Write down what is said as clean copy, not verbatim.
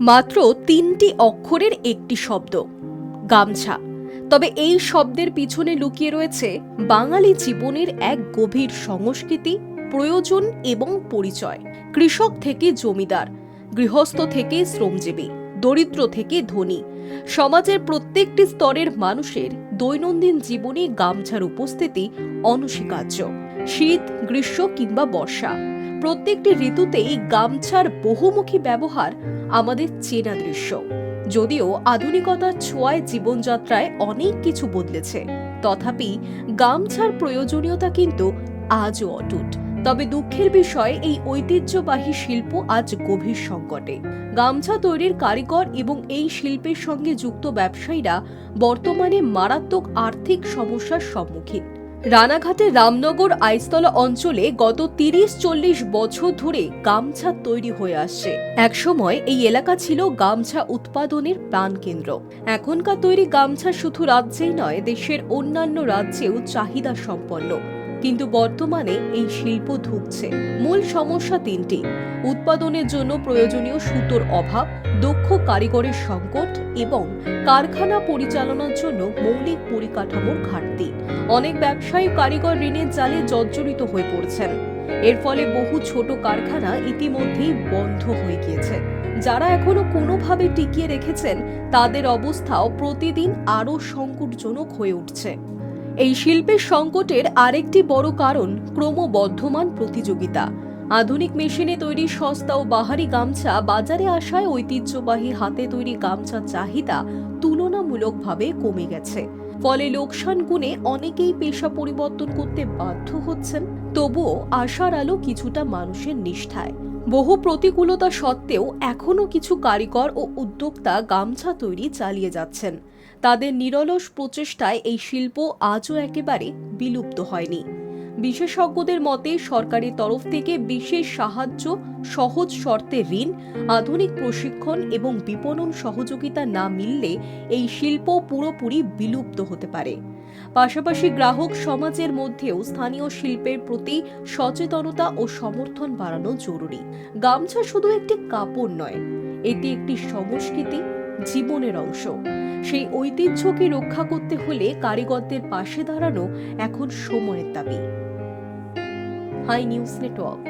মাত্র ৩টি অক্ষরের একটি শব্দ, গামছা। তবে এই শব্দের পিছনে লুকিয়ে রয়েছে বাঙালি জীবনের এক গভীর সংস্কৃতি, প্রয়োজন এবং পরিচয়। কৃষক থেকে জমিদার, গৃহস্থ থেকে শ্রমজীবী, দরিদ্র থেকে ধনী, সমাজের প্রত্যেকটি স্তরের মানুষের দৈনন্দিন জীবনে গামছার উপস্থিতি অনস্বীকার্য। শীত, গ্রীষ্ম কিংবা বর্ষা, প্রত্যেকটি ঋতুতেই গামছার বহুমুখী ব্যবহার আমাদের চেনা দৃশ্য। যদিও আধুনিকতার ছোঁয়ায় জীবনযাত্রায় অনেক কিছু বদলেছে, তথাপি গামছার প্রয়োজনীয়তা কিন্তু আজও অটুট। তবে দুঃখের বিষয়, এই ঐতিহ্যবাহী শিল্প আজ গভীর সংকটে। গামছা তৈরির কারিগর এবং এই শিল্পের সঙ্গে যুক্ত ব্যবসায়ীরা বর্তমানে মারাত্মক আর্থিক সমস্যার সম্মুখীন। রানাঘাটের রামনগর আইসতলা অঞ্চলে গত ৩০-৪০ বছর ধরে গামছা তৈরি হয়ে আসছে। একসময় এই এলাকা ছিল গামছা উৎপাদনের প্রাণকেন্দ্র। এখনকার তৈরি গামছা শুধু রাজ্যেই নয়, দেশের অন্যান্য রাজ্যেও চাহিদা সম্পন্ন। কিন্তু বর্তমানে এই শিল্প ধুঁকছে। মূল সমস্যা তিনটি: উৎপাদনের জন্য প্রয়োজনীয় সুতোর অভাব, দক্ষ কারিগরের সংকট এবং কারখানা পরিচালনার জন্য মৌলিক পরিকাঠামোর ঘাটতি। অনেক ব্যবসায়ী কারিগর ঋণের জালে জর্জরিত হয়ে পড়ছেন। এর ফলে বহু ছোট কারখানা ইতিমধ্যেই বন্ধ হয়ে গিয়েছে। যারা এখনো কোনোভাবে টিকিয়ে রেখেছেন, তাদের অবস্থাও প্রতিদিন আরও সংকটজনক হয়ে উঠছে। এই শিল্পের সংকটের আরেকটি বড় কারণ ক্রমবর্ধমান প্রতিযোগিতা। আধুনিক মেশিনে তৈরি সস্তা ও বাহারি গামছা বাজারে আসায় ঐতিহ্যবাহী হাতে তৈরি গামছার চাহিদা তুলনামূলকভাবে কমে গেছে। ফলে লোকসান গুণে অনেকেই পেশা পরিবর্তন করতে বাধ্য হচ্ছেন। তবুও আশার আলো কিছুটা মানুষের নিষ্ঠায়। বহু প্রতিকূলতা সত্ত্বেও এখনও কিছু কারিগর ও উদ্যোক্তা গামছা তৈরি চালিয়ে যাচ্ছেন। তাদের নিরলস প্রচেষ্টায় এই শিল্প আজও একেবারে বিলুপ্ত হয়নি। বিশেষজ্ঞদের মতে, সরকারের তরফ থেকে বিশেষ সাহায্য, সহজ শর্তে ঋণ, আধুনিক প্রশিক্ষণ এবং বিপণন সহযোগিতা না মিললে এই শিল্প পুরোপুরি বিলুপ্ত হতে পারে। পাশাপাশি গ্রাহক সমাজের মধ্যেও স্থানীয় শিল্পের প্রতি সচেতনতা ও সমর্থন বাড়ানো জরুরি। গামছা শুধু একটি কাপড় নয়, এটি একটি সংস্কৃতি, জীবনের অংশ। সেই ঐতিহ্যকে রক্ষা করতে হলে কারিগরদের পাশে দাঁড়ানো এখন সময়ের দাবি। High News network.